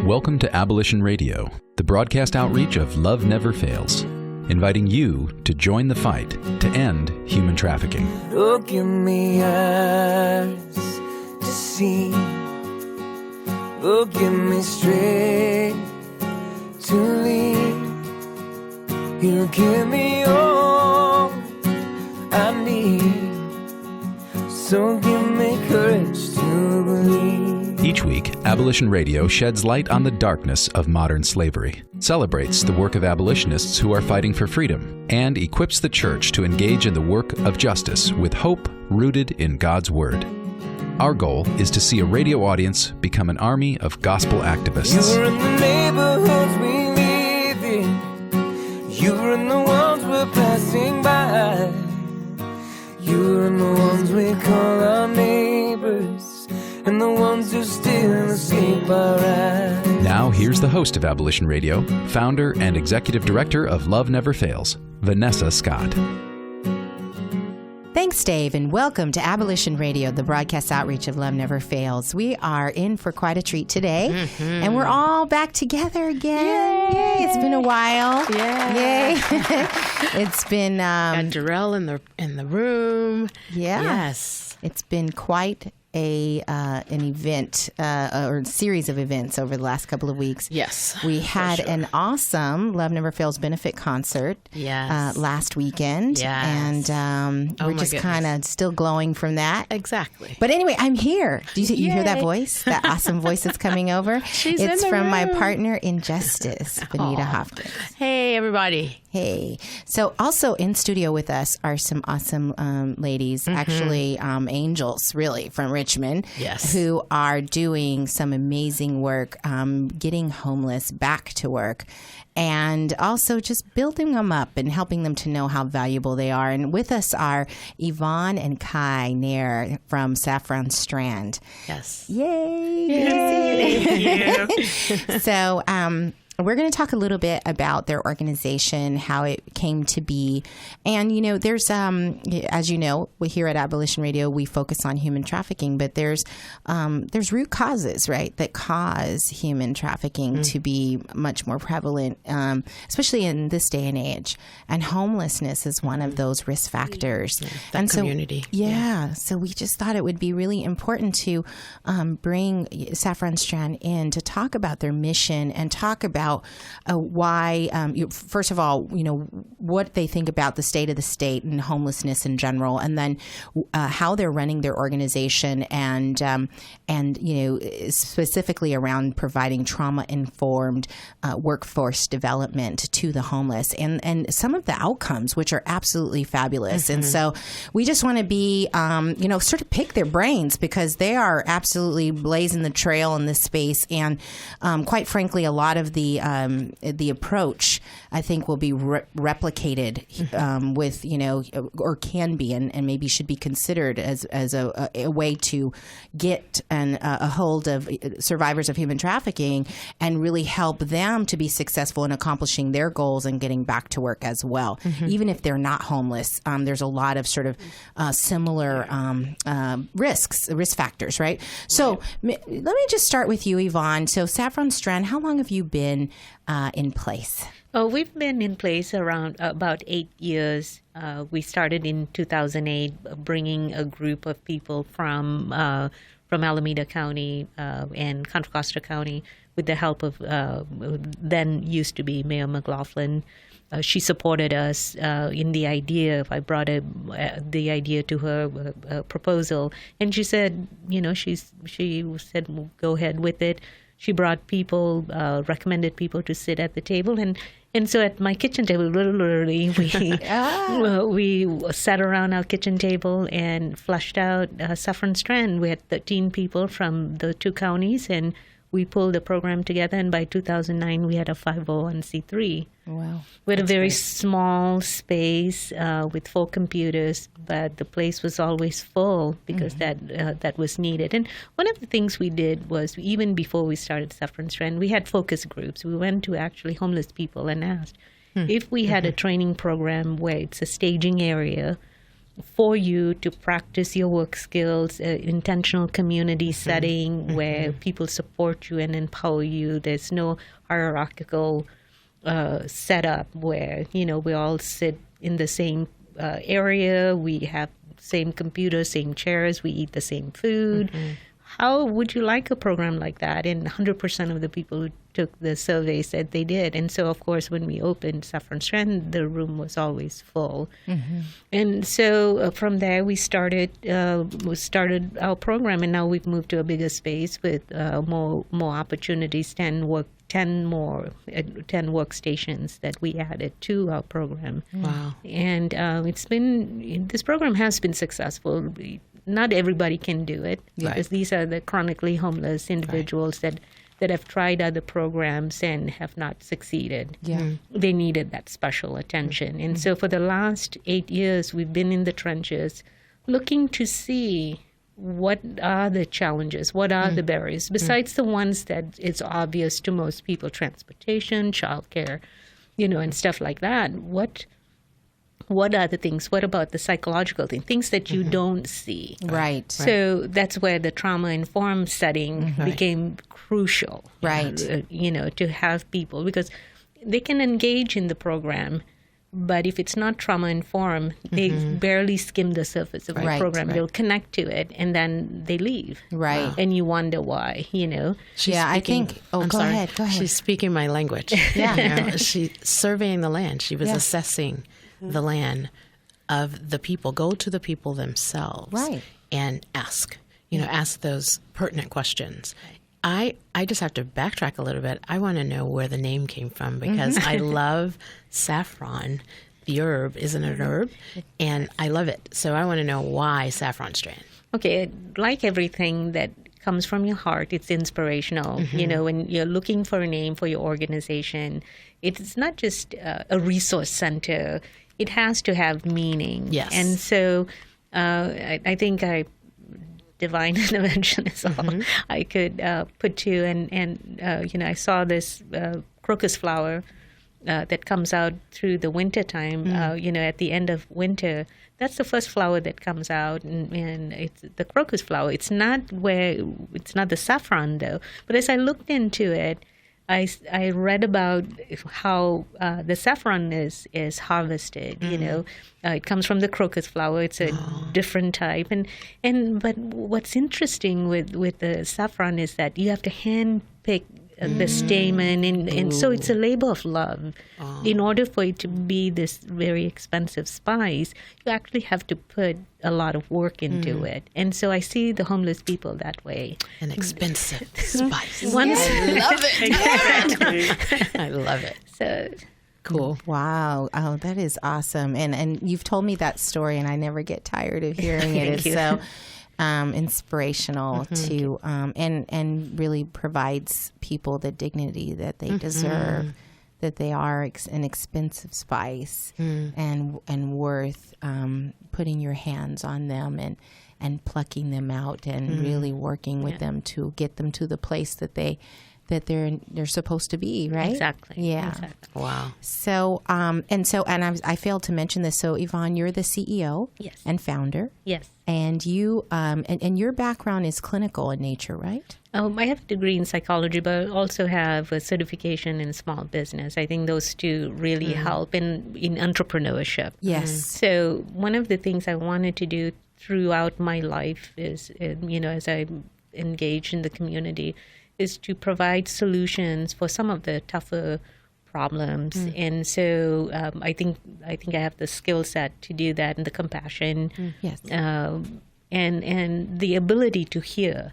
Welcome to Abolition Radio, the broadcast outreach of Love Never Fails, inviting you to join the fight to end human trafficking. Oh, give me eyes to see. Oh, give me strength to lead. You give me all I need. So give me courage to believe. Each week, Abolition Radio sheds light on the darkness of modern slavery, celebrates the work of abolitionists who are fighting for freedom, and equips the church to engage in the work of justice with hope rooted in God's Word. Our goal is to see a radio audience become an army of gospel activists. You're in the neighborhoods we live in. You're in the ones we're passing by. You're in the ones we call our neighbors, and the ones who still escape our eyes. Now, here's the host of Abolition Radio, founder and executive director of Love Never Fails, Vanessa Scott. Thanks, Dave, and welcome to Abolition Radio, the broadcast outreach of Love Never Fails. We are in for quite a treat today, and we're all back together again. Yay! It's been a while. Yay! It's been got Jarrell in the room. Yeah. Yes. It's been quite an event or a series of events over the last couple of weeks. Yes. We had an awesome Love Never Fails benefit concert last weekend. Yes. And we're just kind of still glowing from that. Exactly. But anyway, I'm here. Do you hear that voice? That awesome voice that's coming over? It's from my partner in Justice, Benita Hopkins. Hey, everybody. Hey. So also in studio with us are some awesome ladies, actually angels, really, from Richmond, who are doing some amazing work, getting homeless back to work, and also just building them up and helping them to know how valuable they are. And with us are Yvonne and Chi Nair from Saffron Strand. Yes. Yay! Yay. Thank you. So, we're going to talk a little bit about their organization, how it came to be. And, there's, as you know, here at Abolition Radio, we focus on human trafficking, but there's root causes, right, that cause human trafficking to be much more prevalent, especially in this day and age. And homelessness is one of those risk factors. And community. So we just thought it would be really important to bring Saffron Strand in to talk about their mission and talk about why, first of all, what they think about the state of the state and homelessness in general, and then how they're running their organization, and specifically around providing trauma-informed workforce development to the homeless, and some of the outcomes, which are absolutely fabulous. And so we just want to be, sort of pick their brains, because they are absolutely blazing the trail in this space, and quite frankly, a lot of the approach, I think, will be replicated with, or can be, and maybe should be considered as a way to get a hold of survivors of human trafficking and really help them to be successful in accomplishing their goals and getting back to work as well. Even if they're not homeless, there's a lot of sort of similar risk factors, right? So let me just start with you, Yvonne. So Saffron Strand, how long have you been in place? Oh, we've been in place around about 8 years. We started in 2008, bringing a group of people from Alameda County and Contra Costa County with the help of then used to be Mayor McLaughlin. She supported us in the idea. If I brought the idea to her proposal, and she said, she said, well, go ahead with it. She brought people, recommended people to sit at the table, and so at my kitchen table, literally, we sat around our kitchen table and flushed out Saffron Strand. We had 13 people from the two counties, and we pulled the program together, and by 2009, we had a 501c3. Wow. We had a very small space with 4 computers, but the place was always full because that was needed. And one of the things we did was, even before we started Saffron Strand, we had focus groups. We went to actually homeless people and asked if we had a training program where it's a staging area for you to practice your work skills, intentional community setting where people support you and empower you. There's no hierarchical setup where, we all sit in the same area, we have same computers, same chairs, we eat the same food. How would you like a program like that? And 100% of the people who took the survey said they did. And so, of course, when we opened Saffron Strand, the room was always full. And so from there, we started our program, and now we've moved to a bigger space with more opportunities, 10 workstations that we added to our program. Wow. And this program has been successful. Not everybody can do it because these are the chronically homeless individuals that have tried other programs and have not succeeded. They needed that special attention. And so for the last 8 years, we've been in the trenches looking to see what are the challenges, what are the barriers, besides the ones that it's obvious to most people, transportation, childcare, and stuff like that. What are the things? What about the psychological things that you don't see? Right. So that's where the trauma-informed setting became crucial. Right. To have people, because they can engage in the program, but if it's not trauma-informed, they barely skim the surface of the program. They'll connect to it, and then they leave. Right. And you wonder why, I think... Oh, go ahead. She's speaking my language. Yeah. She's surveying the land. She was assessing the land of the people. Go to the people themselves. Right. And ask those pertinent questions. I just have to backtrack a little bit. I want to know where the name came from because I love saffron. The herb, isn't it an herb? And I love it. So I want to know why Saffron Strand. Okay, like everything that comes from your heart, it's inspirational. When you're looking for a name for your organization, it's not just a resource center. It has to have meaning. Yes. And so I think divine intervention is all I could put to. And I saw this crocus flower that comes out through the winter time, at the end of winter. That's the first flower that comes out, and it's the crocus flower. It's not the saffron, though. But as I looked into it, I read about how the saffron is harvested. It comes from the crocus flower. It's a different type, but what's interesting with the saffron is that you have to hand pick the stamen, and so it's a labor of love. In order for it to be this very expensive spice, you actually have to put a lot of work into it. And so I see the homeless people that way. An expensive spice. I love it. I love it. So cool. Wow. Oh, that is awesome. And you've told me that story, and I never get tired of hearing it. It's so inspirational to and really provides people the dignity that they deserve, that they are an expensive spice and worth putting your hands on them and plucking them out and really working with them to get them to the place that they're supposed to be, right? Exactly. Yeah. Exactly. Wow. So I failed to mention this. So Yvonne, you're the CEO and founder. Yes. And you and your background is clinical in nature, right? I have a degree in psychology, but I also have a certification in small business. I think those two really help in entrepreneurship. Yes. So one of the things I wanted to do throughout my life is, as I engage in the community, is to provide solutions for some of the tougher problems. And so I think I have the skill set to do that, and the compassion, and the ability to hear.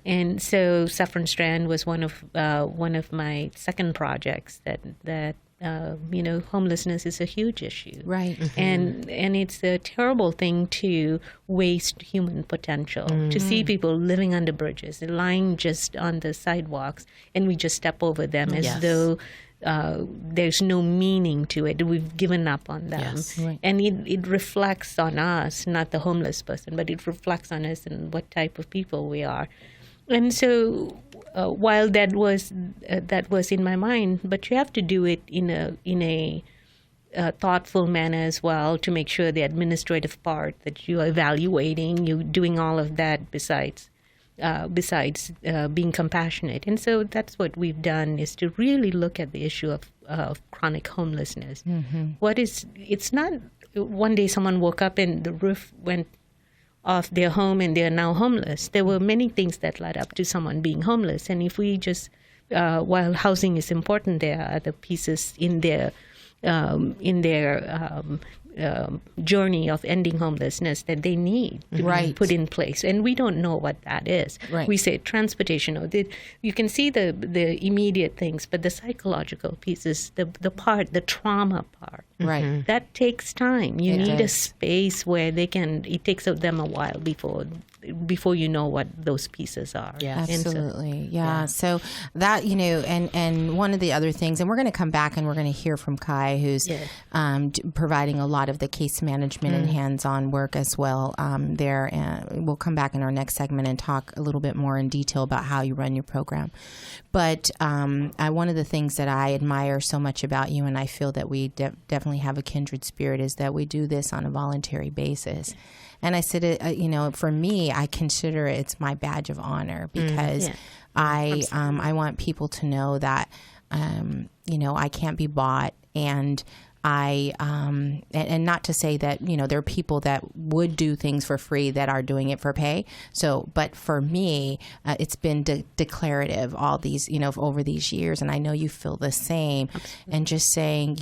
And so Saffron Strand was one of my second projects that homelessness is a huge issue. Right. And it's a terrible thing to waste human potential, to see people living under bridges, lying just on the sidewalks, and we just step over them as though there's no meaning to it. We've given up on them. Yes. Right. And it reflects on us, not the homeless person, but it reflects on us and what type of people we are. And so while that was in my mind, but you have to do it in a thoughtful manner as well, to make sure the administrative part that you're evaluating, you're doing all of that besides being compassionate. And so that's what we've done, is to really look at the issue of chronic homelessness. It's not one day someone woke up and the roof went off their home and they're now homeless. There were many things that led up to someone being homeless. And if we just, while housing is important, there are other pieces in their journey of ending homelessness that they need to be put in place, and we don't know what that is. We say transportation, or you can see the immediate things, but the psychological pieces, the trauma part, that takes time. You need a space where it takes them a while before you know what those pieces are. Absolutely. So that, and one of the other things, and we're going to come back and we're going to hear from Chi, who's providing a lot of the case management and hands-on work as well there. And we'll come back in our next segment and talk a little bit more in detail about how you run your program. But one of the things that I admire so much about you, and I feel that we definitely have a kindred spirit, is that we do this on a voluntary basis. And I said, for me, I consider it's my badge of honor, because I want people to know that, I can't be bought, and and not to say that, there are people that would do things for free that are doing it for pay. So, but for me, it's been declarative all these, over these years. And I know you feel the same. Absolutely. And just saying,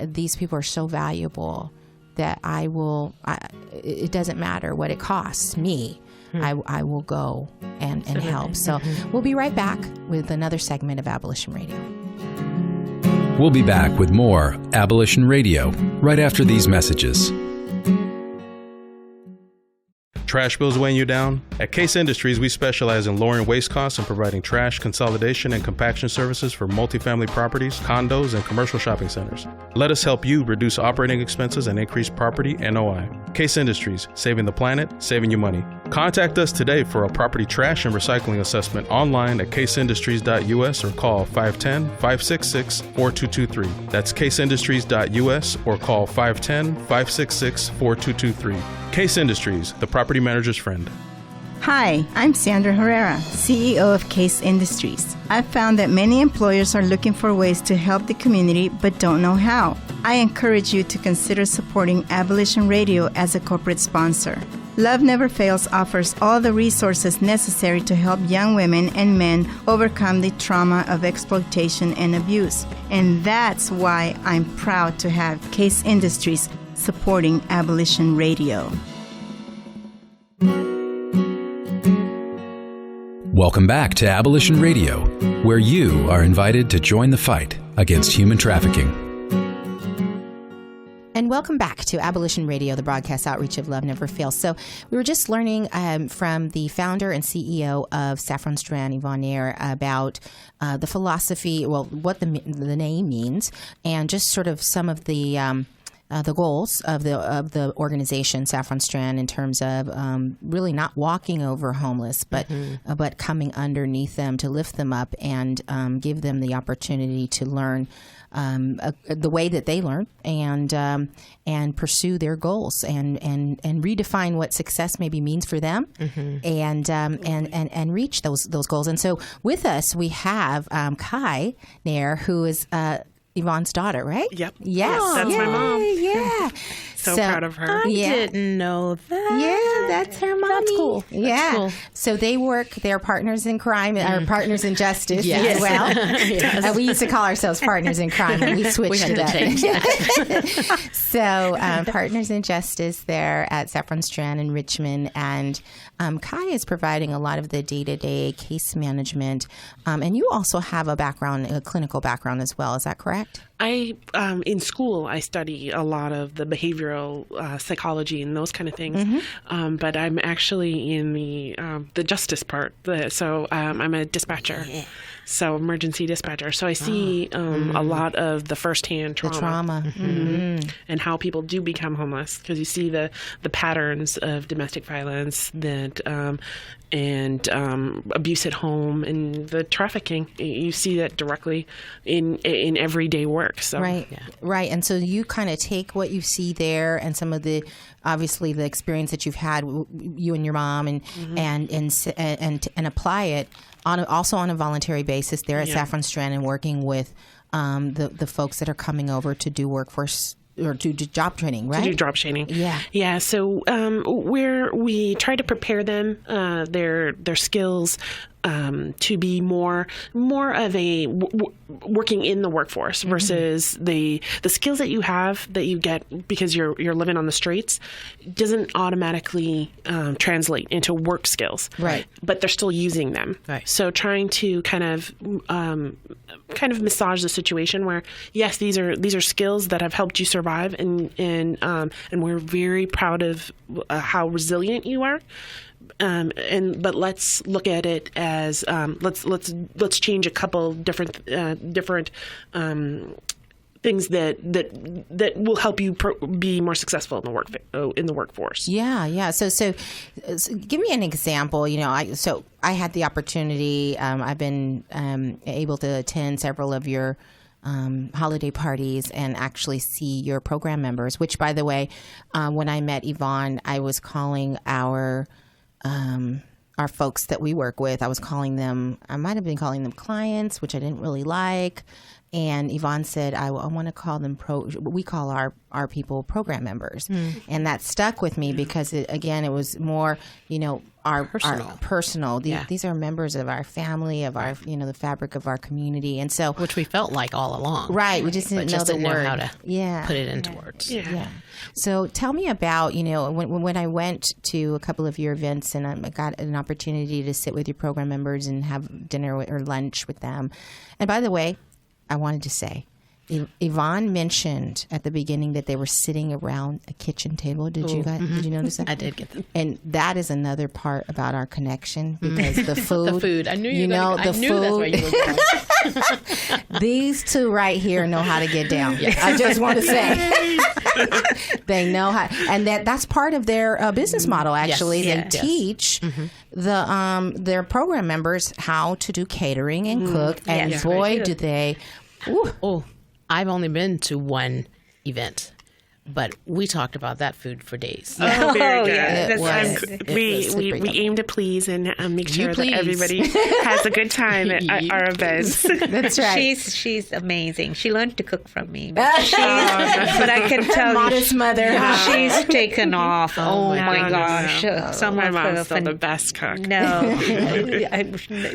these people are so valuable that it doesn't matter what it costs me. I will go and help. So we'll be right back with another segment of Abolition Radio. We'll be back with more Abolition Radio right after these messages. Trash bills weighing you down? At Case Industries, we specialize in lowering waste costs and providing trash consolidation and compaction services for multifamily properties, condos, and commercial shopping centers. Let us help you reduce operating expenses and increase property NOI. Case Industries, saving the planet, saving you money. Contact us today for a property trash and recycling assessment online at caseindustries.us or call 510-566-4223. That's caseindustries.us or call 510-566-4223. Case Industries, the property manager's friend. Hi, I'm Sandra Herrera, CEO of Case Industries. I've found that many employers are looking for ways to help the community but don't know how. I encourage you to consider supporting Abolition Radio as a corporate sponsor. Love Never Fails offers all the resources necessary to help young women and men overcome the trauma of exploitation and abuse. And that's why I'm proud to have Case Industries supporting Abolition Radio. Welcome back to Abolition Radio, where you are invited to join the fight against human trafficking. And welcome back to Abolition Radio, the broadcast outreach of Love Never Fails. So we were just learning from the founder and CEO of Saffron Strand, Yvonne about the philosophy, what the name means, and just sort of some of the goals of the organization Saffron Strand, in terms of really not walking over homeless, but coming underneath them to lift them up and give them the opportunity to learn the way that they learn and pursue their goals and redefine what success maybe means for them and reach those goals. And so with us we have Chi there, who is Yvonne's daughter, right? Yep. Yes. That's my mom. Yeah. So proud of her. I didn't know that. Yeah, that's her mommy. That's cool. Yeah. That's cool. So they're partners in crime, or partners in justice Yes. as well. Yes. We used to call ourselves partners in crime, and we switched had it to up. change that. So partners in justice there at Saffron Strand in Richmond, and Chi is providing a lot of the day-to-day case management, and you also have a clinical background as well. Is that correct? In school, I study a lot of the behavioral psychology and those kind of things. But I'm actually in the justice part. So I'm a dispatcher. So emergency dispatcher. So I see a lot of the firsthand trauma. The trauma. And how people do become homeless, because you see the patterns of domestic violence that and abuse at home and the trafficking. You see that directly in everyday work. So. Right. And so you kind of take what you see there and some of the, obviously the experience that you've had, you and your mom, and apply it also on a voluntary basis there at Saffron Strand, and working with the folks that are coming over to do workforce or to do job training, right? To do job training. Yeah. So we try to prepare them, their skills, to be more of a working in the workforce versus the skills that you have that you get because you're living on the streets doesn't automatically translate into work skills. Right. But they're still using them. Right. So trying to kind of massage the situation where, yes, these are skills that have helped you survive, and we're very proud of how resilient you are. But let's look at it as let's change a couple different things that will help you be more successful in the workforce. Yeah. So give me an example. I had the opportunity. I've been able to attend several of your holiday parties and actually see your program members. Which, by the way, when I met Yvonne, I was calling our folks that we work with. I might have been calling them clients, which I didn't really like. And Yvonne said, I want to call them we call our people program members. And that stuck with me because it was more, our personal. These are members of our family, of our, the fabric of our community. And so, which we felt like all along. Right. We just didn't know the word. How to put it into words. Yeah. So tell me about, when I went to a couple of your events and I got an opportunity to sit with your program members and have dinner or lunch with them. And by the way, I wanted to say, Yvonne mentioned at the beginning that they were sitting around a kitchen table. Did you notice that? I did get that. And that is another part about our connection because the food. The food. I knew the food. That's where you were going. These two right here know how to get down. Yes. I just want to say. They know how, and that's part of their business model. Actually, they teach their program members how to do catering and cook, and boy, do they! I've only been to one event, but we talked about that food for days. Oh, very good. Yeah. We aim to please and make sure that everybody has a good time at our events. That's right. She's amazing. She learned to cook from me, but I can tell modest mother. She's taken off. Oh my gosh! No. Some my of mom's her still the best cook. No,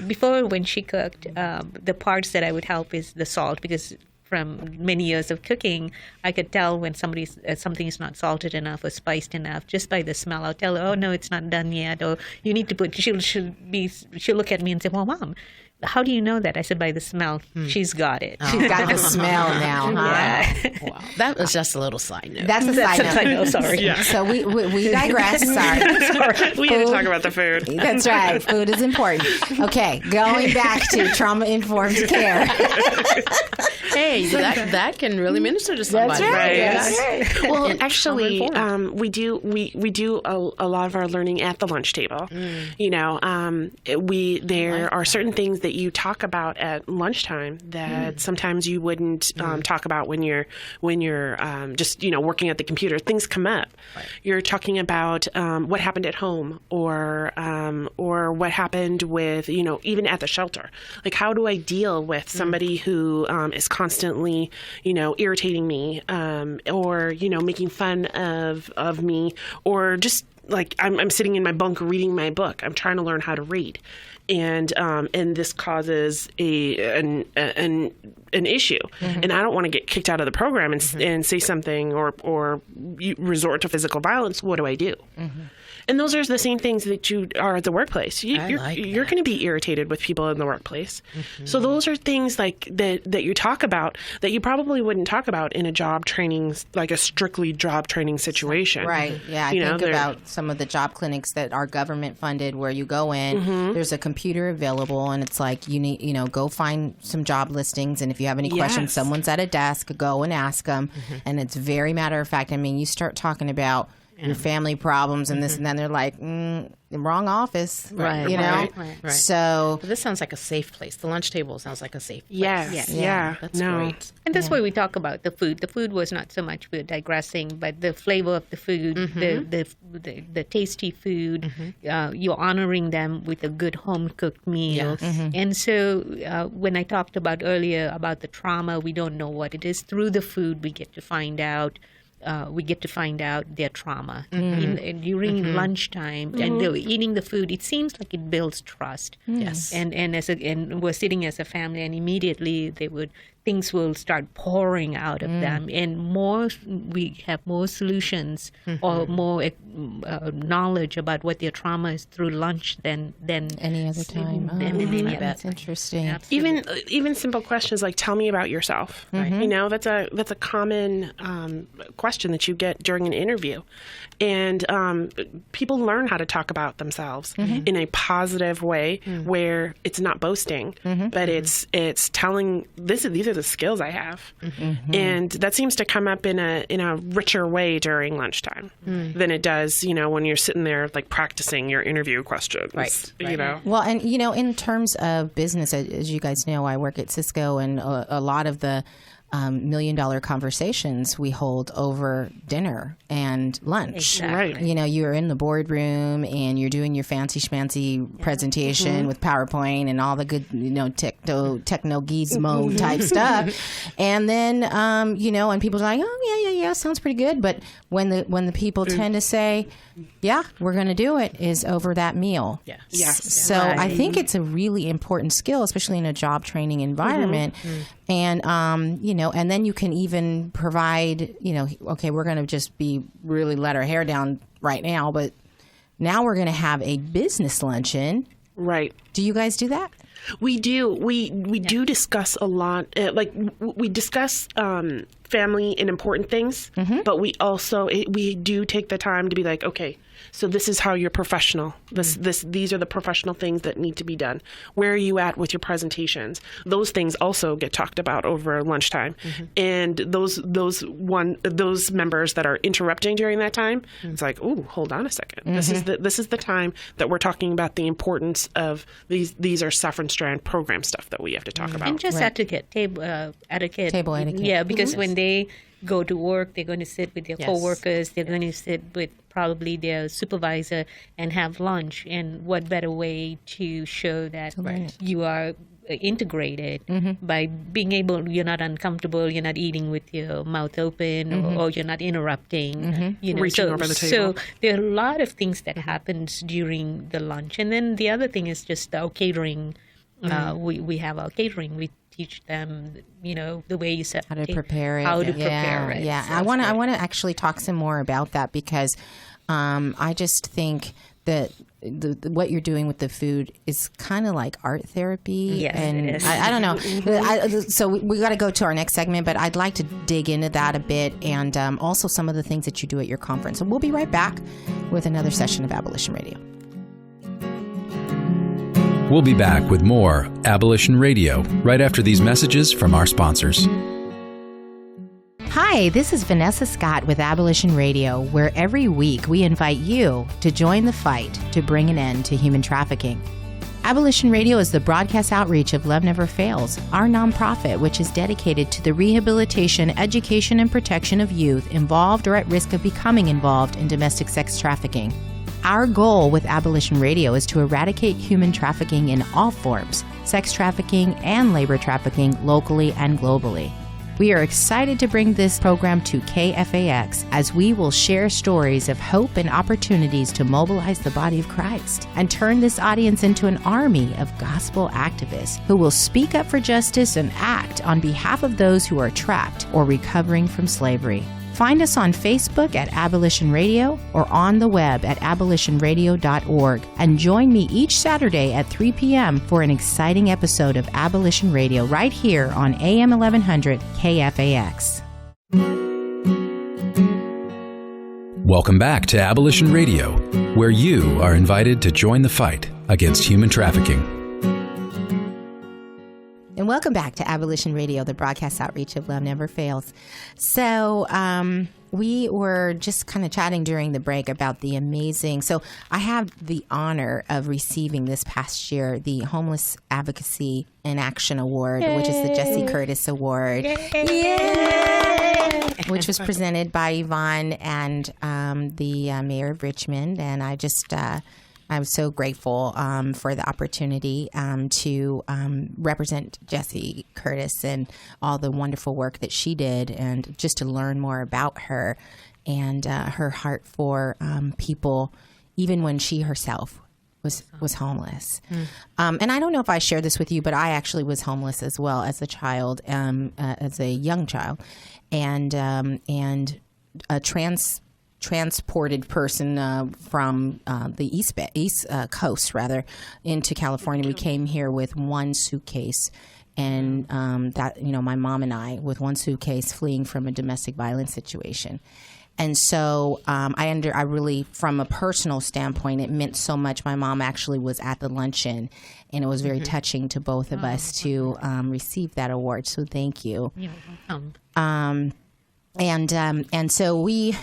before when she cooked, the parts that I would help is the salt, because from many years of cooking, I could tell when something is not salted enough or spiced enough just by the smell. I'll tell her, "Oh no, it's not done yet," or "You need to put." She'll look at me and say, "Well, Mom, how do you know that?" I said, "By the smell." She's got it. She's got the smell now. Huh? Yeah. Wow. That was just a little side note. That's a side note. Sorry. Yeah. So we digress. Sorry. We need to talk about the food. That's right. Food is important. Okay, going back to trauma-informed care. Hey, that can really minister to somebody. That's right. Yes. That's right. Well, actually, we do a lot of our learning at the lunch table. There are certain things that you talk about at lunchtime that sometimes you wouldn't talk about when you're just working at the computer. Things come up. Right. You're talking about what happened at home, or what happened with even at the shelter. Like, how do I deal with somebody who is constantly irritating me, or making fun of me, or just like I'm sitting in my bunk reading my book. I'm trying to learn how to read. And this causes an issue, and I don't want to get kicked out of the program and say something or resort to physical violence. What do I do? And those are the same things that you are at the workplace. You're going to be irritated with people in the workplace. So those are things like that you talk about that you probably wouldn't talk about in a job training, like a strictly job training situation. Right. Yeah. I think about some of the job clinics that are government funded, where you go in, there's a computer available, and it's like you need, go find some job listings, and if you have any questions, someone's at a desk, go and ask them. And it's very matter of fact. I mean, you start talking about your family problems and this and then they're like, wrong office, Right, you know? right. So But this sounds like a safe place. The lunch table sounds like a safe place. Yes. Yeah. That's No. great. And that's why we talk about the food. The food was not so much we're digressing, but the flavor of the food, the tasty food. You're honoring them with a good home cooked meal. Yes. And so when I talked about earlier about the trauma, we don't know what it is. Through the food, we get to find out. Their trauma during lunchtime, and they're eating the food. It seems like it builds trust. Yes. And we're sitting as a family, and immediately things will start pouring out of them, and we have more solutions or more knowledge about what their trauma is through lunch than any other time. That's interesting. Even simple questions like, tell me about yourself. You know, that's a common question that you get during an interview. And people learn how to talk about themselves in a positive way where it's not boasting, but it's telling these are the skills I have. And that seems to come up in a richer way during lunchtime than it does, you know, when you're sitting there like practicing your interview questions. Right. You know. Well, and you know, in terms of business, as you guys know, I work at Cisco, and a lot of the $1 million conversations we hold over dinner and lunch. Exactly. Right. You know, you're in the boardroom and you're doing your fancy schmancy presentation with PowerPoint and all the good, you know, techno gizmo type stuff. And then, you know, and people are like, oh, yeah, sounds pretty good. But when the people tend to say, yeah, we're going to do it, is over that meal. Yeah. Yes. So I think it's a really important skill, especially in a job training environment. And, you know, and then you can even provide, you know, okay, we're going to just let our hair down right now, but now we're going to have a business luncheon. Right. Do you guys do that? We do. We do discuss a lot. Like we discuss family and important things, but we also we do take the time to be like, okay, so this is how you're professional. These are the professional things that need to be done. Where are you at with your presentations? Those things also get talked about over lunchtime, and those members that are interrupting during that time, it's like, oh, hold on a second. This is the time that we're talking about the importance of these. These are Saffron Strand program stuff that we have to talk about. And just etiquette, table etiquette. Table etiquette. Yeah, because when they go to work, they're going to sit with their coworkers. They're going to sit with probably their supervisor and have lunch. And what better way to show that you are integrated by being able, you're not uncomfortable, you're not eating with your mouth open, or you're not interrupting. You know, Reaching over the table. So there are a lot of things that happens during the lunch. And then the other thing is just our catering. We have our catering. We teach them, you know, the way you set How to prepare it. How to prepare it. Yeah, So I want to actually talk some more about that because I just think that what you're doing with the food is kind of like art therapy. Yes, and it is. I don't know. So we got to go to our next segment, but I'd like to dig into that a bit and also some of the things that you do at your conference. So we'll be right back with another session of Abolition Radio. We'll be back with more Abolition Radio right after these messages from our sponsors. Hi, this is Vanessa Scott with Abolition Radio, where every week we invite you to join the fight to bring an end to human trafficking. Abolition Radio is the broadcast outreach of Love Never Fails, our nonprofit, which is dedicated to the rehabilitation, education, and protection of youth involved or at risk of becoming involved in domestic sex trafficking. Our goal with Abolition Radio is to eradicate human trafficking in all forms, sex trafficking and labor trafficking locally and globally. We are excited to bring this program to KFAX as we will share stories of hope and opportunities to mobilize the body of Christ and turn this audience into an army of gospel activists who will speak up for justice and act on behalf of those who are trapped or recovering from slavery. Find us on Facebook at Abolition Radio or on the web at abolitionradio.org and join me each Saturday at 3 p.m. for an exciting episode of Abolition Radio right here on AM 1100 KFAX. Welcome back to Abolition Radio, where you are invited to join the fight against human trafficking. And welcome back to Abolition Radio, the broadcast outreach of Love Never Fails. So, we were just kind of chatting during the break about the amazing. So I have the honor of receiving this past year the Homeless Advocacy in Action Award, which is the Jesse Curtis Award. Which was presented by Yvonne and the mayor of Richmond. And I'm so grateful for the opportunity to represent Jesse Curtis and all the wonderful work that she did, and just to learn more about her and her heart for people, even when she herself was homeless. And I don't know if I shared this with you, but I actually was homeless as well as a child, as a young child, and a transported person from the East Coast rather into California. We came here with one suitcase, and my mom and I with one suitcase fleeing from a domestic violence situation. And so I really, from a personal standpoint, it meant so much. My mom actually was at the luncheon, and it was very touching to both of us to receive that award. So thank you. You're welcome. And so we,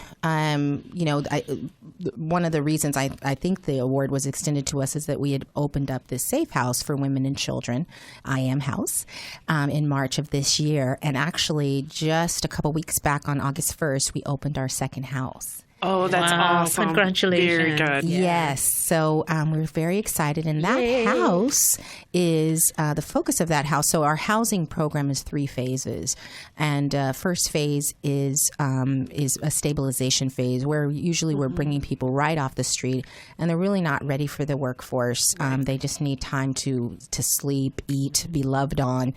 one of the reasons I think the award was extended to us is that we had opened up this safe house for women and children, I Am House, in March of this year. And actually, just a couple weeks back on August 1st, we opened our second house. Oh, that's awesome. Congratulations. Very good. Yes. So we're very excited. And that house is the focus of that house. So our housing program is 3 phases. And first phase is a stabilization phase where usually we're bringing people right off the street, and they're really not ready for the workforce. They just need time to sleep, eat, be loved on,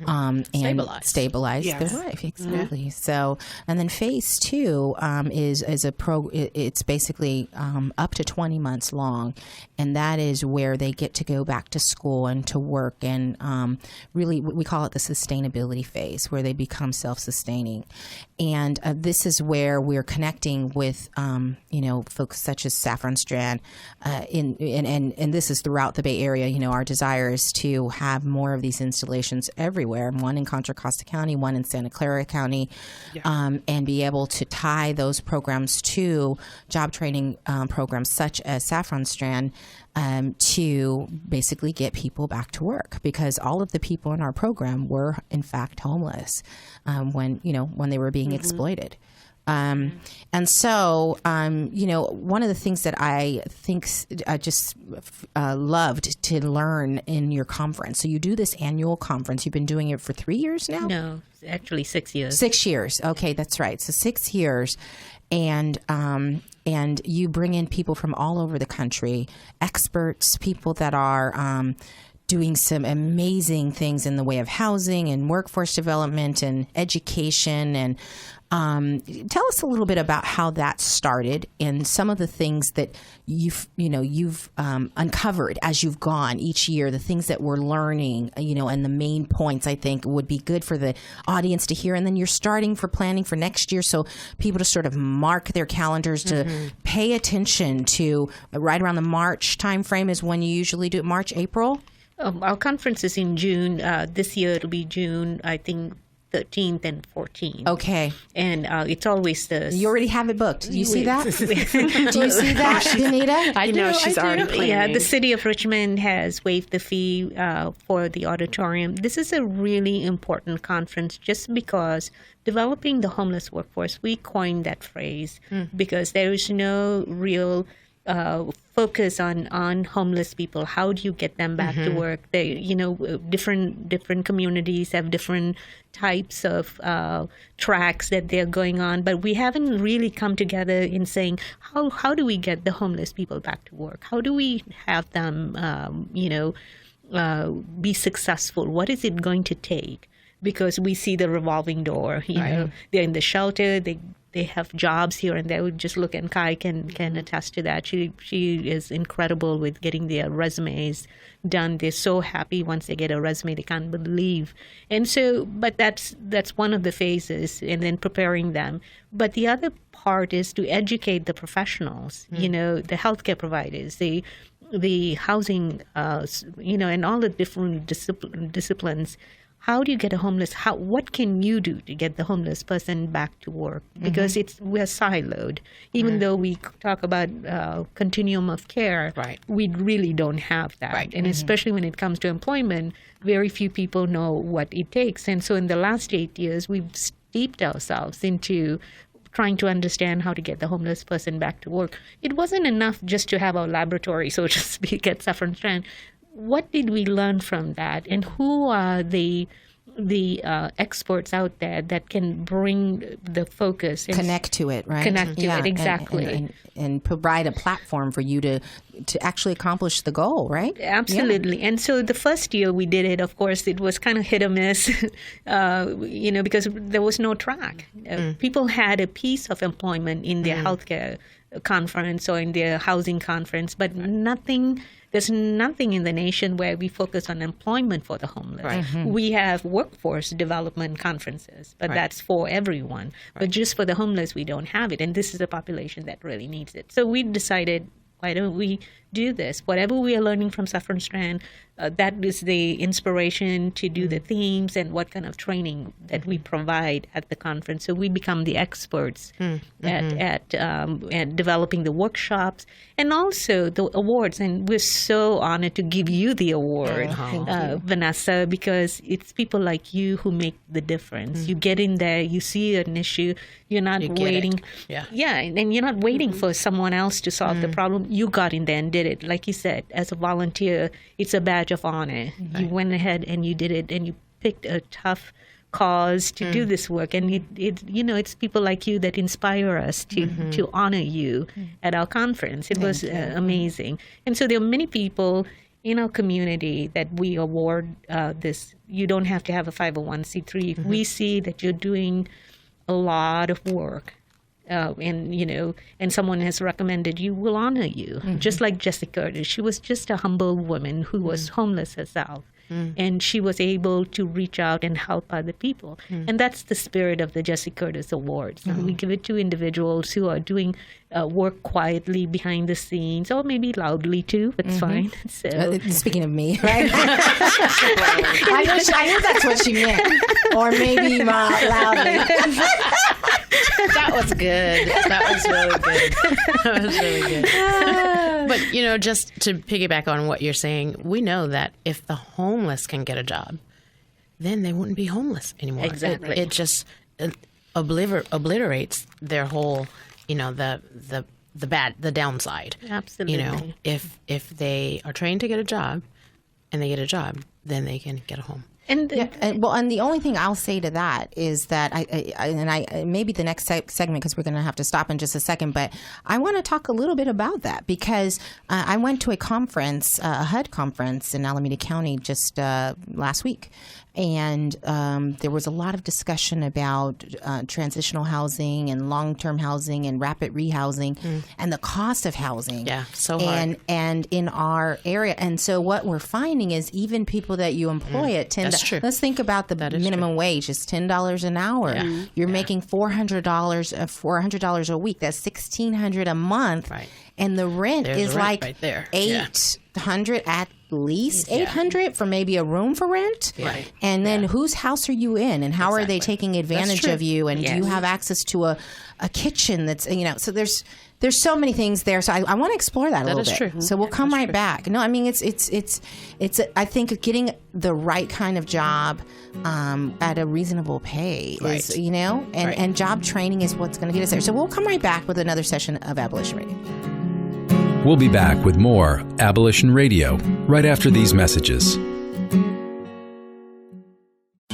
and stabilize their life. Exactly. So, and then phase 2 is it's basically up to 20 months long, and that is where they get to go back to school and to work, and really we call it the sustainability phase, where they become self-sustaining. And this is where we're connecting with folks such as Saffron Strand, and this is throughout the Bay Area. Our desire is to have more of these installations everywhere, one in Contra Costa County, one in Santa Clara County, and be able to tie those programs to job training programs such as Saffron Strand, to basically get people back to work, because all of the people in our program were in fact homeless when they were being exploited. And so, one of the things that I think I just loved to learn in your conference. So you do this annual conference. You've been doing it for 3 years now? No, actually 6 years. 6 years. Okay, that's right. So 6 years. And you bring in people from all over the country, experts, people that are doing some amazing things in the way of housing and workforce development and education. And tell us a little bit about how that started and some of the things that you've uncovered as you've gone each year, the things that we're learning, and the main points I think would be good for the audience to hear. And then you're starting for planning for next year, so people to sort of mark their calendars to pay attention to right around the March timeframe is when you usually do it, March, April? Our conference is in June. This year it'll be June, I think, 13th and 14th. Okay. And it's always the... You already have it booked. Do you see that? Do you see that, Danita? I know she's already planning. Yeah, the city of Richmond has waived the fee for the auditorium. This is a really important conference just because developing the homeless workforce, we coined that phrase because there is no real focus on homeless people. How do you get them back to work? They, different communities have different types of tracks that they're going on, but we haven't really come together in saying how do we get the homeless people back to work? How do we have them, be successful? What is it going to take? Because we see the revolving door. They're in the shelter. They have jobs here and there. Just look, and Kai can attest to that. She is incredible with getting their resumes done. They're so happy once they get a resume, they can't believe. And so, but that's one of the phases, and then preparing them. But the other part is to educate the professionals, the healthcare providers, the housing, and all the different disciplines. how do you get a homeless? What can you do to get the homeless person back to work? Because we're siloed. Even though we talk about continuum of care, we really don't have that. And especially when it comes to employment, very few people know what it takes. And so in the last 8 years, we've steeped ourselves into trying to understand how to get the homeless person back to work. It wasn't enough just to have our laboratory, so to speak, at Saffron Strand. What did we learn from that? And who are the experts out there that can bring the focus and connect to it, right? Connect to it, exactly. And provide a platform for you to actually accomplish the goal, right? Absolutely. And so the first year we did it, of course, it was kind of hit or miss, because there was no track. People had a piece of employment in their healthcare conference or in their housing conference, but there's nothing in the nation where we focus on employment for the homeless. We have workforce development conferences, but that's for everyone. But just for the homeless, we don't have it. And this is a population that really needs it. So we decided, why don't we do this? Whatever we are learning from Saffron Strand, that is the inspiration to do the themes and what kind of training that we provide at the conference. So we become the experts at developing the workshops and also the awards. And we're so honored to give you the award, Vanessa, because it's people like you who make the difference. You get in there, you see an issue, you're not waiting. And you're not waiting for someone else to solve the problem. You got in there and did it. Like you said, as a volunteer, it's a badge of honor. You went ahead and you did it, and you picked a tough cause to do this work. And it's people like you that inspire us to honor you at our conference. It was amazing. And so there are many people in our community that we award this. You don't have to have a 501c3. If we see that you're doing a lot of work, and someone has recommended you, will honor you. Just like Jessica, she was just a humble woman who was homeless herself. And she was able to reach out and help other people. And that's the spirit of the Jessie Curtis Awards. We give it to individuals who are doing work quietly behind the scenes, or maybe loudly too, but it's fine. So, speaking of me, right? I knew that's what she meant. Or maybe loudly. That was good. That was really good. That was really good. But, just to piggyback on what you're saying, we know that if the homeless can get a job, then they wouldn't be homeless anymore. Exactly. It just obliterates their whole, the downside. Absolutely. If they are trained to get a job and they get a job, then they can get a home. And the only thing I'll say to that is that I maybe the next segment, because we're going to have to stop in just a second, but I want to talk a little bit about that, because I went to a conference, a HUD conference in Alameda County just last week. And there was a lot of discussion about transitional housing and long-term housing and rapid rehousing and the cost of housing. Yeah, so hard. And in our area. And so what we're finding is even people that you employ at $10. That's true. Let's think about the minimum wage. It's $10 an hour. Yeah. You're making $400 a week. That's $1,600 a month. Right. And the rent is like right there. $800 at least $800 for maybe a room for rent. Right. And then whose house are you in, and how are they taking advantage of you, and do you have access to a kitchen that's, so there's so many things there. So I want to explore that a little bit. That is true. So we'll come right back. No, I mean, it's I think getting the right kind of job at a reasonable pay is, and job training is what's going to get us there. So we'll come right back with another session of Abolition Radio. We'll be back with more Abolition Radio right after these messages.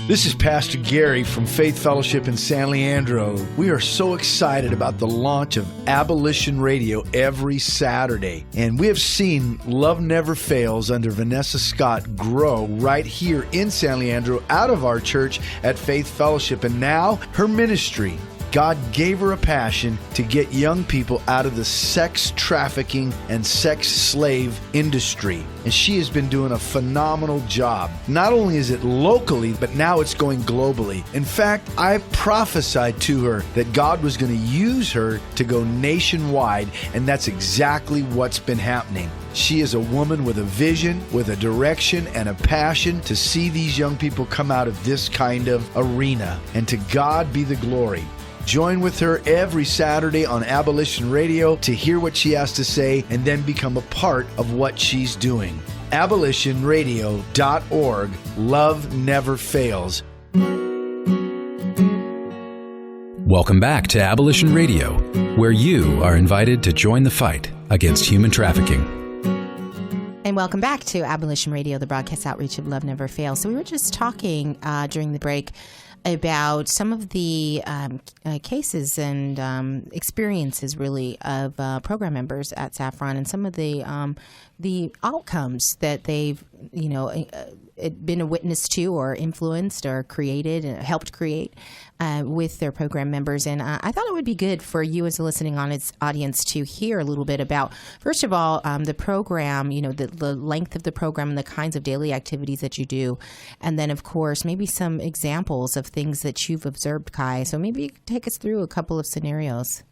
This is Pastor Gary from Faith Fellowship in San Leandro. We are so excited about the launch of Abolition Radio every Saturday. And we have seen Love Never Fails under Vanessa Scott grow right here in San Leandro out of our church at Faith Fellowship. And now her ministry, God gave her a passion to get young people out of the sex trafficking and sex slave industry. And she has been doing a phenomenal job. Not only is it locally, but now it's going globally. In fact, I prophesied to her that God was going to use her to go nationwide, and that's exactly what's been happening. She is a woman with a vision, with a direction, and a passion to see these young people come out of this kind of arena. And to God be the glory. Join with her every Saturday on Abolition Radio to hear what she has to say and then become a part of what she's doing. AbolitionRadio.org. Love never fails. Welcome back to Abolition Radio, where you are invited to join the fight against human trafficking. And welcome back to Abolition Radio, the broadcast outreach of Love Never Fails. So we were just talking during the break about some of the cases and experiences, really, of program members at Saffron, and some of the outcomes that they've, been a witness to, or influenced, or created, and helped create with their program members. And I thought it would be good for you as a listening audience to hear a little bit about, first of all, the program, the length of the program and the kinds of daily activities that you do. And then, of course, maybe some examples of things that you've observed, Kai. So maybe you could take us through a couple of scenarios.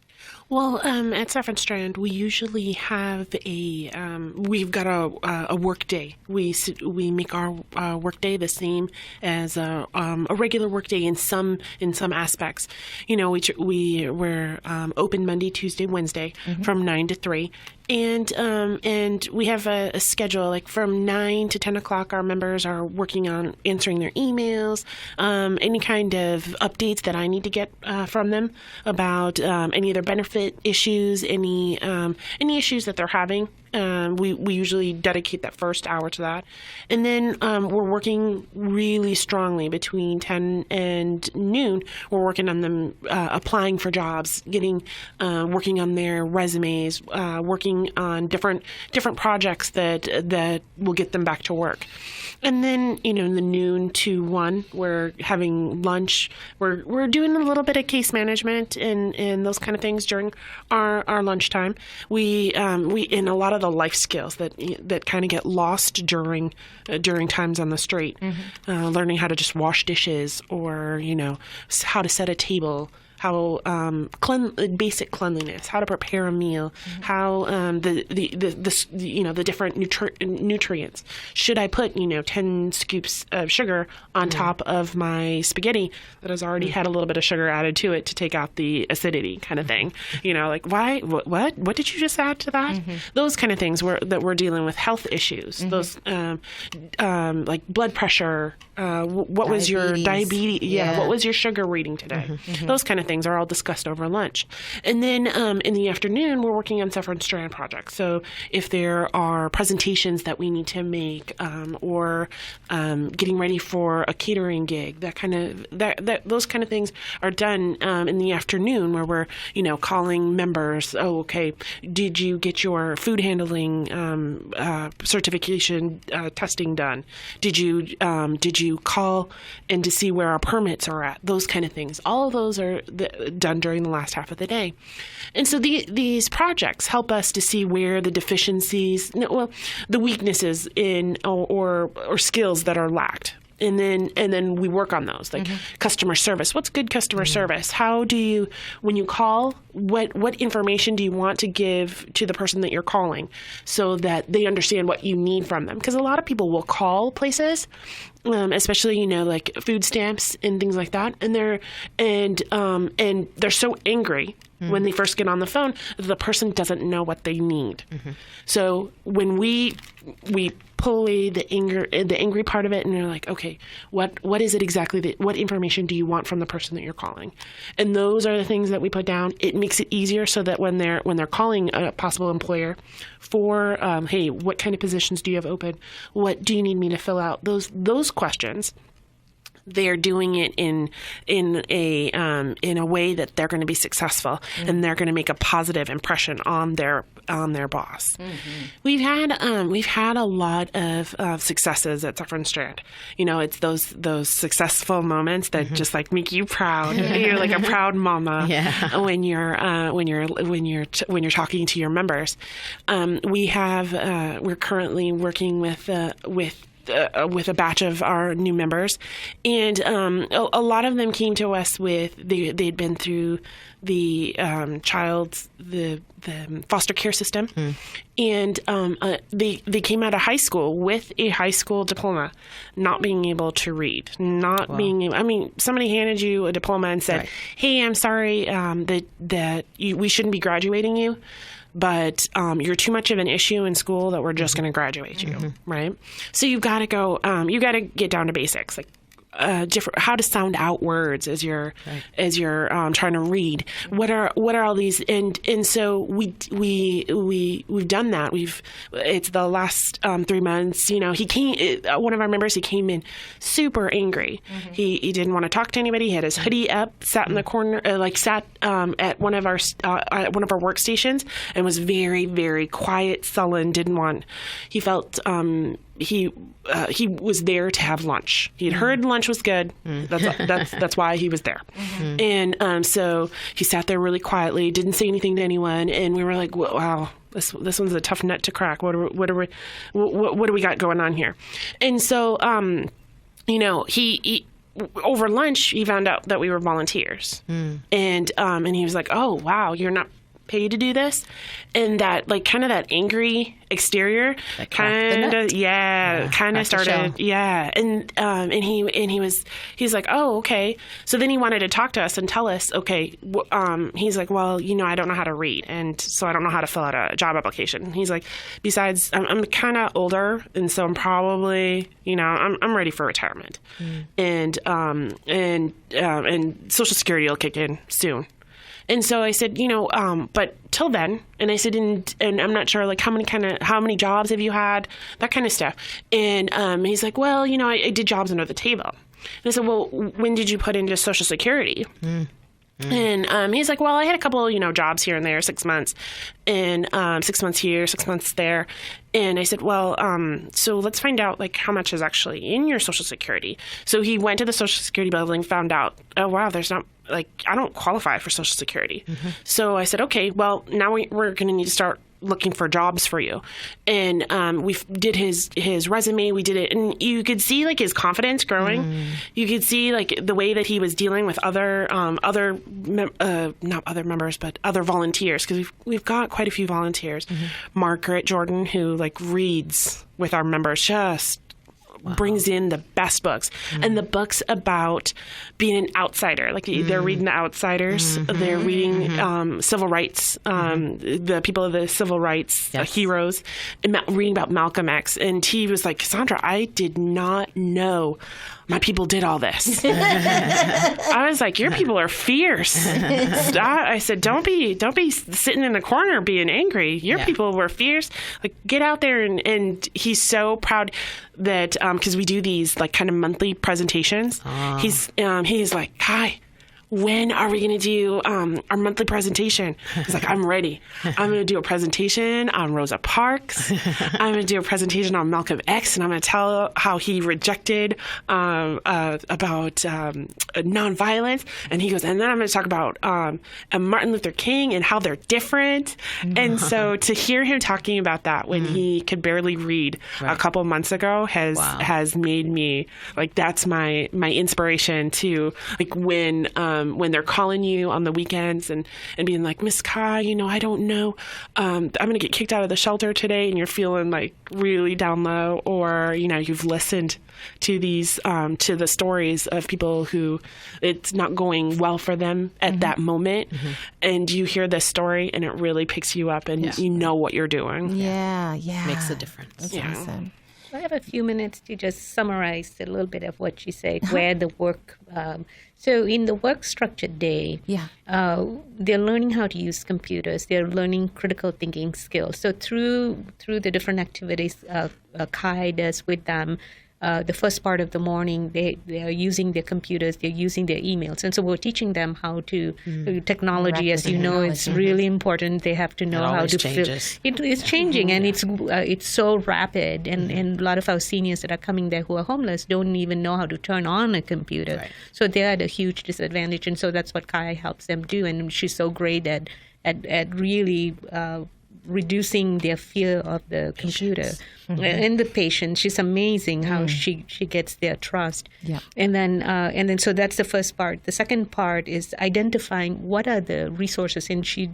Well, at Saffron Strand, we usually have we've got a work day. We make our work day the same as a regular work day in some aspects. We're open Monday, Tuesday, Wednesday from 9 to 3. And we have a schedule, like from 9 to 10 o'clock, our members are working on answering their emails, any kind of updates that I need to get from them about any of their benefit issues, any issues that they're having. We usually dedicate that first hour to that. And then we're working really strongly between 10 and noon. We're working on them applying for jobs, working on their resumes, working on different projects that will get them back to work. And then, in the noon to 1, we're having lunch. We're doing a little bit of case management and those kind of things during our lunchtime. We in a lot of the life skills that kind of get lost during times on the street, learning how to just wash dishes, or how to set a table, how basic cleanliness, how to prepare a meal, how the different nutrients. Should I put 10 scoops of sugar on top of my spaghetti that has already had a little bit of sugar added to it to take out the acidity, kind of thing? Like why? What did you just add to that? Those kind of things that we're dealing with, health issues. Those like blood pressure. What was your diabetes? Yeah. What was your sugar reading today? Those kind of things are all discussed over lunch. And then in the afternoon, we're working on Saffron Strand projects. So if there are presentations that we need to make, or getting ready for a catering gig, those kind of things are done in the afternoon, where we're calling members. Oh, okay. Did you get your food handling certification testing done? Did you call and to see where our permits are at? Those kind of things. All of those are done during the last half of the day. And so these projects help us to see where the deficiencies, the weaknesses in or skills that are lacked. And then we work on those, like customer service. What's good customer service? How do you, when you call, what information do you want to give to the person that you're calling, so that they understand what you need from them? Because a lot of people will call places, especially like food stamps and things like that, and they're so angry when they first get on the phone, the person doesn't know what they need. So when we pull away the angry part of it, and you're like, okay, what is it exactly what information do you want from the person that you're calling? And those are the things that we put down. It makes it easier so that when they're calling a possible employer for, hey, what kind of positions do you have open? What do you need me to fill out? Those questions. they're doing it in a way that they're going to be successful and they're going to make a positive impression on their boss. We've had a lot of successes at Saffron Strand. You know, it's those successful moments that just like make you proud. You're like a proud mama when you're talking to your members. We're currently working with a batch of our new members, and a lot of them came to us with they'd been through the foster care system, and they came out of high school with a high school diploma, not being able to read, somebody handed you a diploma and said, "Hey, I'm sorry that we shouldn't be graduating you, but you're too much of an issue in school that we're just going to graduate you," right? So you've got to go, you got to get down to basics, like how to sound out words as you're trying to read. What are all these? And so we've done that. It's the last 3 months. You know, one of our members, he came in super angry. He didn't want to talk to anybody. He had his hoodie up, sat in the corner, sat at one of our workstations, and was very, very quiet, sullen. He felt. He was there to have lunch. He had heard lunch was good. That's why he was there. And so he sat there really quietly, didn't say anything to anyone, and we were like, "Wow, this one's a tough nut to crack. What do we got going on here?" And so, he over lunch he found out that we were volunteers, and he was like, "Oh wow, you're not paid to do this," and that kind of that angry exterior kind of started and he's like, "Oh, okay." So then he wanted to talk to us and tell us, okay, he's like, "Well, I don't know how to read, and so I don't know how to fill out a job application." He's like, "Besides, I'm kind of older, and so I'm probably I'm ready for retirement, and Social Security will kick in soon." And so I said, but till then, and I said, and I'm not sure, how many jobs have you had, that kind of stuff. And he's like, "Well, I did jobs under the table." And I said, "Well, when did you put into Social Security?" And he's like, "Well, I had a couple, jobs here and there, 6 months, and 6 months here, 6 months there." And I said, "Well, so let's find out how much is actually in your Social Security." So he went to the Social Security building, found out, "Oh wow, there's not I don't qualify for Social Security." So I said, "Okay, well now we're going to need to start looking for jobs for you." And we did his resume. We did it, and you could see his confidence growing. You could see the way that he was dealing with other not other members, but other volunteers, because we've got quite a few volunteers. Margaret Jordan, who reads with our members, just brings in the best books, and the books about being an outsider. They're reading The Outsiders. They're reading civil rights, the people of the civil rights heroes, and reading about Malcolm X. And he was like, "Cassandra, I did not know my people did all this." I was like, "Your people are fierce." I said, don't be sitting in the corner being angry. Your people were fierce. Get out there. And he's so proud that because we do these kind of monthly presentations. He's like, "Hi, when are we going to do our monthly presentation?" He's like, "I'm ready. I'm going to do a presentation on Rosa Parks. I'm going to do a presentation on Malcolm X, and I'm going to tell how he rejected about nonviolence." And he goes, "And then I'm going to talk about Martin Luther King and how they're different." And so to hear him talking about that when he could barely read a couple months ago has made me that's my inspiration to when they're calling you on the weekends and being like, "Miss Chi, I don't know, I'm going to get kicked out of the shelter today," and you're feeling really down low, or you've listened to these to the stories of people who it's not going well for them at that moment, and you hear this story and it really picks you up, and you know what you're doing. Makes a difference. That's awesome. I have a few minutes to just summarize a little bit of what she said, where the work. So in the work structured day, they're learning how to use computers. They're learning critical thinking skills. So through the different activities Chi does with them, the first part of the morning, they are using their computers, they're using their emails. And so we're teaching them how to, technology, as you know, it's really important. They have to know how to changes. It's changing, and it's so rapid. And a lot of our seniors that are coming there who are homeless don't even know how to turn on a computer. Right. So they're at a huge disadvantage. And so that's what Kai helps them do. And she's so great at really reducing their fear of the computer and the patience. She's amazing how she gets their trust. Yeah. And then so that's the first part. The second part is identifying what are the resources, and she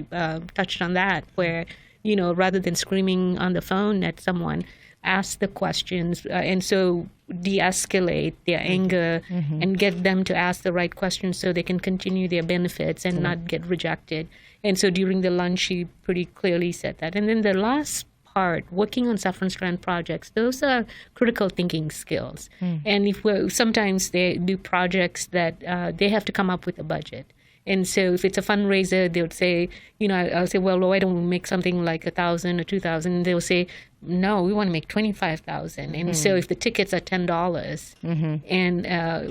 touched on that, where rather than screaming on the phone at someone, ask the questions, and so de-escalate their anger and get them to ask the right questions so they can continue their benefits and not get rejected. And so during the lunch, she pretty clearly said that. And then the last part, working on Saffron Strand projects, those are critical thinking skills. And sometimes they do projects that they have to come up with a budget. And so if it's a fundraiser, they would say, I'll say, well, why don't we make something like 1,000 or 2,000? And they'll say, no, we want to make 25,000. And so if the tickets are $10, and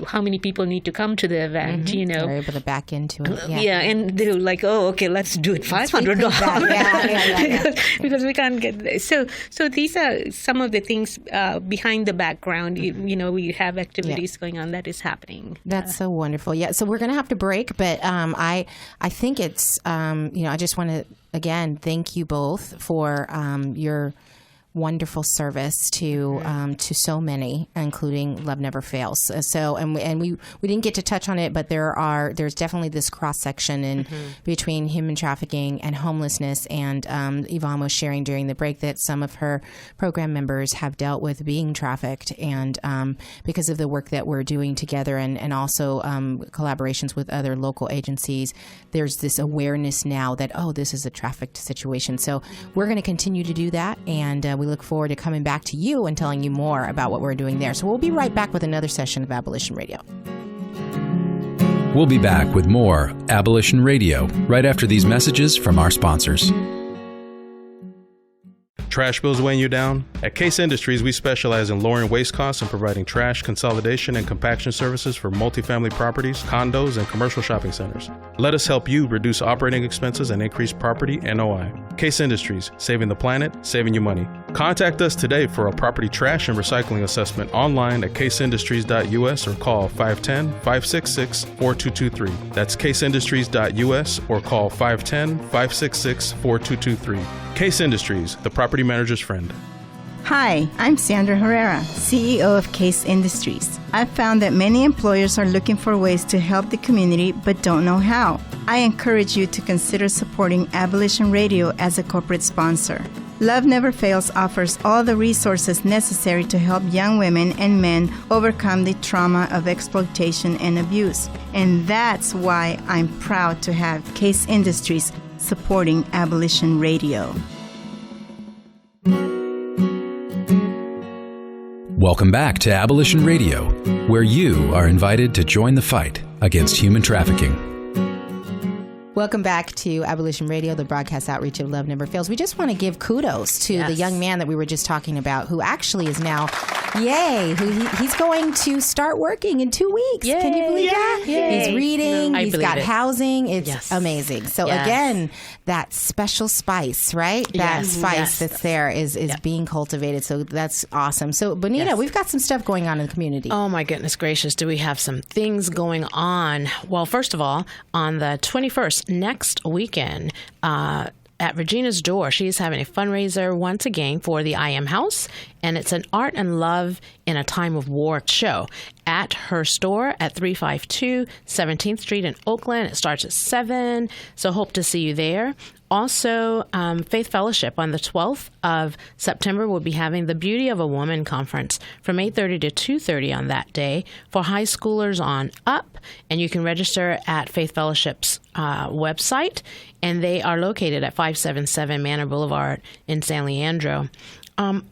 how many people need to come to the event, They're able to back into it. Yeah, and they're like, oh, okay, let's do it $500. Because we can't get there. So these are some of the things behind the background. We have activities going on that is happening. That's so wonderful. Yeah, so we're going to have to break, but I think it's, I just want to, again, thank you both for your wonderful service to so many, including Love Never Fails. And we didn't get to touch on it, but there's definitely this cross section in between human trafficking and homelessness. And Yvonne was sharing during the break that some of her program members have dealt with being trafficked, and because of the work that we're doing together, and also collaborations with other local agencies, there's this awareness now that this is a trafficked situation. So we're going to continue to do that, and we look forward to coming back to you and telling you more about what we're doing there. So we'll be right back with another session of Abolition Radio. We'll be back with more Abolition Radio right after these messages from our sponsors. Trash bills weighing you down? At Case Industries, we specialize in lowering waste costs and providing trash consolidation and compaction services for multifamily properties, condos, and commercial shopping centers. Let us help you reduce operating expenses and increase property NOI. Case Industries, saving the planet, saving you money. Contact us today for a property trash and recycling assessment online at caseindustries.us or call 510-566-4223. That's caseindustries.us or call 510-566-4223. Case Industries, the property manager's friend. Hi, I'm Sandra Herrera, CEO of Case Industries. I've found that many employers are looking for ways to help the community but don't know how. I encourage you to consider supporting Abolition Radio as a corporate sponsor. Love Never Fails offers all the resources necessary to help young women and men overcome the trauma of exploitation and abuse. And that's why I'm proud to have Case Industries supporting Abolition Radio. Welcome back to Abolition Radio, where you are invited to join the fight against human trafficking. Welcome back to Abolition Radio, the broadcast outreach of Love Never Fails. We just want to give kudos to the young man that we were just talking about, who actually is now, he's going to start working in 2 weeks. Yay. Can you believe that? Yay. He's reading, I he's believe got it. housing. It's amazing. So again, that special spice, right? That spice that's there is being cultivated. So that's awesome. So Bonita, we've got some stuff going on in the community. Oh my goodness gracious, do we have some things going on? Well, first of all, on the 21st, next weekend, at Regina's Door, she's having a fundraiser once again for the I Am House, and it's an Art and Love in a Time of War show at her store at 352 17th Street in Oakland. It starts at 7, so hope to see you there. Also, Faith Fellowship on the 12th of September will be having the Beauty of a Woman conference from 8:30 to 2:30 on that day for high schoolers on up, and you can register at Faith Fellowship's website, and they are located at 577 Manor Boulevard in San Leandro.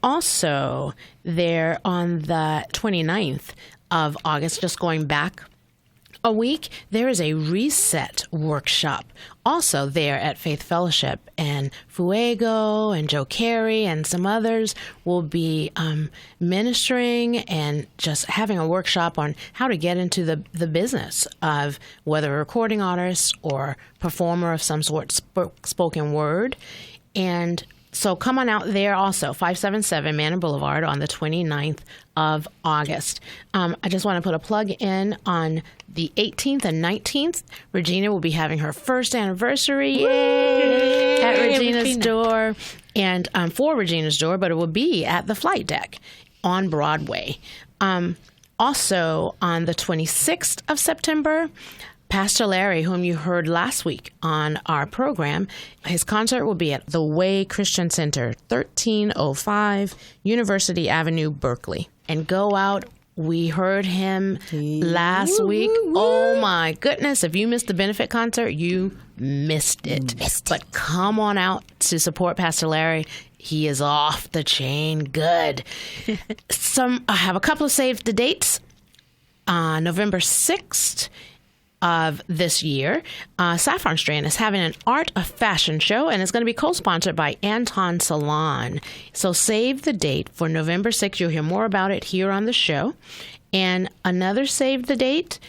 Also, there on the 29th of August, just going back a week, there is a reset workshop also there at Faith Fellowship, and Fuego and Joe Carey and some others will be ministering and just having a workshop on how to get into the business of whether a recording artist or performer of some sort, spoken word. And so come on out there also, 577 Manor Boulevard on the 29th of August. I just want to put a plug in on the 18th and 19th. Regina will be having her first anniversary at Regina's Door, and for Regina's Door, but it will be at the Flight Deck on Broadway. Also on the 26th of September, Pastor Larry, whom you heard last week on our program, his concert will be at the Way Christian Center, 1305 University Avenue, Berkeley. And go out. We heard him last week. Oh, my goodness. If you missed the benefit concert, you missed it. But come on out to support Pastor Larry. He is off the chain good. I have a couple of save the dates. November 6th. Of this year, Saffron Strand is having an Art of Fashion show, and it's going to be co-sponsored by Anton Salon. So save the date for November 6th. You'll hear more about it here on the show. And another save the date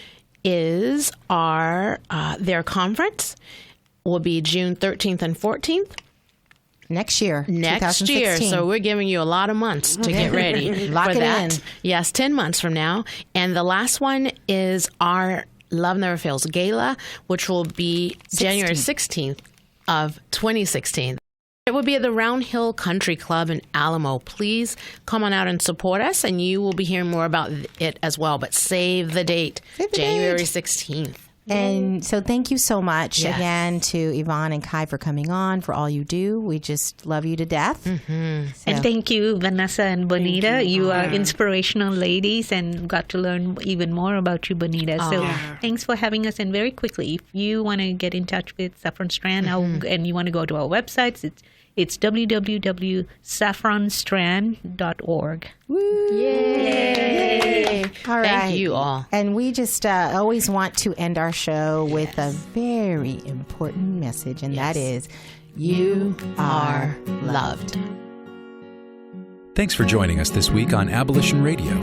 is their conference will be June 13th and 14th. Next year. 2016. So we're giving you a lot of months to get ready Lock for it that. in. Yes, 10 months from now. And the last one is our Love Never Fails Gala, which will be January 16th of 2016. It will be at the Round Hill Country Club in Alamo. Please come on out and support us, and you will be hearing more about it as well. But save the date, January 16th. And so thank you so much again to Yvonne and Chi for coming on, for all you do. We just love you to death. Mm-hmm. So. And thank you, Vanessa and Bonita. You are inspirational ladies, and got to learn even more about you, Bonita. So thanks for having us. And very quickly, if you want to get in touch with Saffron Strand and you want to go to our websites, it's www.saffronstrand.org. Woo! Yay! All right. Thank you all. And we just always want to end our show with a very important message, and that is, you are loved. Thanks for joining us this week on Abolition Radio.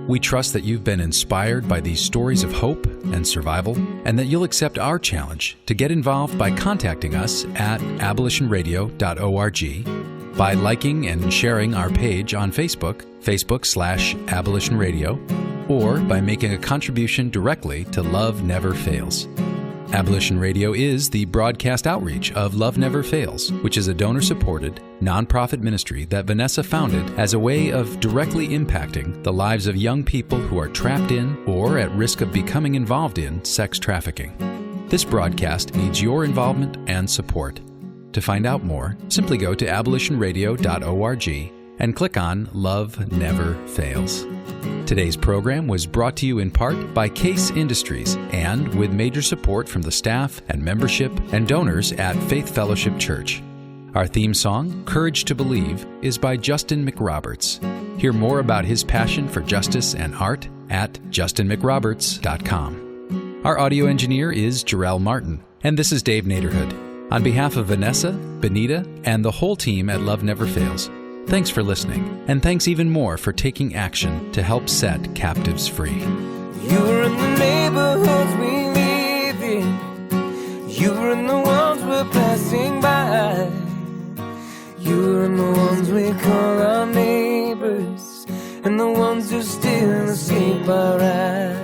We trust that you've been inspired by these stories of hope and survival, and that you'll accept our challenge to get involved by contacting us at abolitionradio.org, by liking and sharing our page on Facebook, Facebook/Abolition Radio, or by making a contribution directly to Love Never Fails. Abolition Radio is the broadcast outreach of Love Never Fails, which is a donor-supported, nonprofit ministry that Vanessa founded as a way of directly impacting the lives of young people who are trapped in or at risk of becoming involved in sex trafficking. This broadcast needs your involvement and support. To find out more, simply go to abolitionradio.org and click on Love Never Fails. Today's program was brought to you in part by Case Industries and with major support from the staff and membership and donors at Faith Fellowship Church. Our theme song, Courage to Believe, is by Justin McRoberts. Hear more about his passion for justice and art at justinmcroberts.com. Our audio engineer is Jarrell Martin, and this is Dave Naderhood. On behalf of Vanessa, Benita, and the whole team at Love Never Fails, thanks for listening, and thanks even more for taking action to help set captives free. You're in the neighborhoods we live in. You're in the ones we're passing by. You're in the ones we call our neighbors, and the ones who still sleep our eyes.